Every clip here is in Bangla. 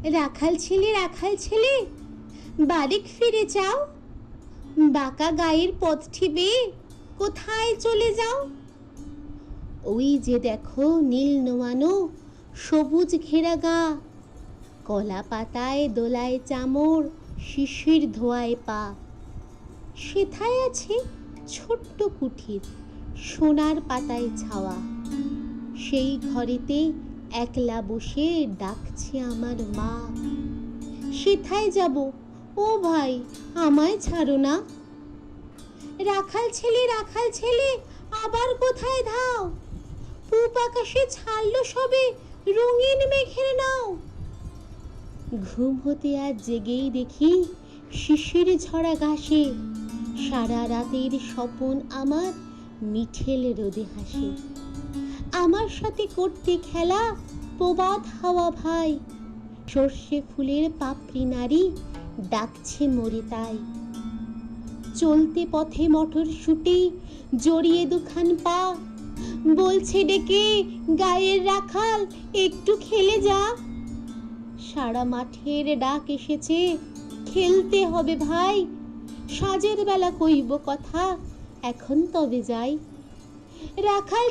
রাখাল ছেলে, বাড়ি ফিরে যাও। বাঁকা গায়ের পথটি বেয়ে কোথায় চলে যাও? ওই যে দেখো নীল নোয়ানো সবুজ ঘেরা গা, কলা পাতায় দোলায় চামর, শিশির ধোয়ায় পা। সেথায় আছে ছোট্ট কুঠির, সোনার পাতায় ছাওয়া। সেই ঘরেতে একলা বসে ডাকছে আমার মা। সেথায় যাব, ও ভাই আমায় ছাড়ো না। রাখাল ছেলে, আবার কোথায় ধাও? পূব আকাশে ছাড়লো সবে রঙিন মেঘের নাও। ঘুম হতে আজ জেগেই দেখি শিশির ঝরা ঘাসে সারা রাতের স্বপন আমার মিঠেল রোদে হাসে। আমার সাথে করতে খেলা প্রবাদ হাওয়া ভাই, সর্ষে ফুলের পাপড়ি নারী ডাকছে মোরে তাই। চলতে পথে মটরশুঁটি জড়িয়ে দুখান পা, বলছে ডেকে গায়ের রাখাল একটু খেলে যা। সারা মাঠের ডাক এসেছে, খেলতে হবে ভাই। সাজের বেলা কইব কথা, এখন তবে যাই। রাখাল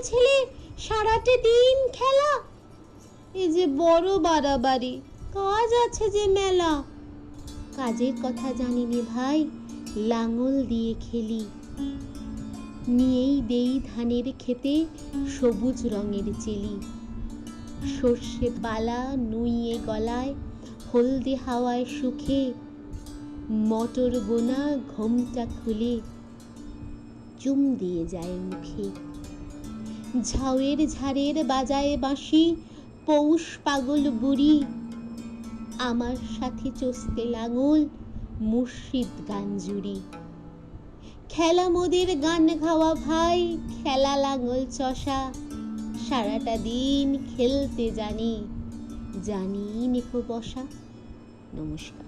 ছেলে, সারাটে দিন খেলা। এ যে বড় বাড়াবাড়ি, কাজ আছে যে মেলা। কাজের কথা জানিনি ভাই, লাঙল দিয়ে খেলি। নিয়েই দেই ধানের খেতে সবুজ রঙের চেলি। সর্ষে বালা নুইয়ে গলায়, হলদে হাওয়ায় সুখে। মটর বোনা ঘোমটা খুলে চুম দিয়ে যায় মুখে। ঝাউয়ের ঝাড়ের বাজায় বাঁশি পৌষ পাগল বুড়ি। আমার সাথে চষতে লাঙল মুর্শিদ গান জুড়ি। খেলা মোদের গান গাওয়া ভাই, খেলা লাঙল চষা। সারাটা দিন খেলতে জানি, জানি নেকো বসা। নমস্কার।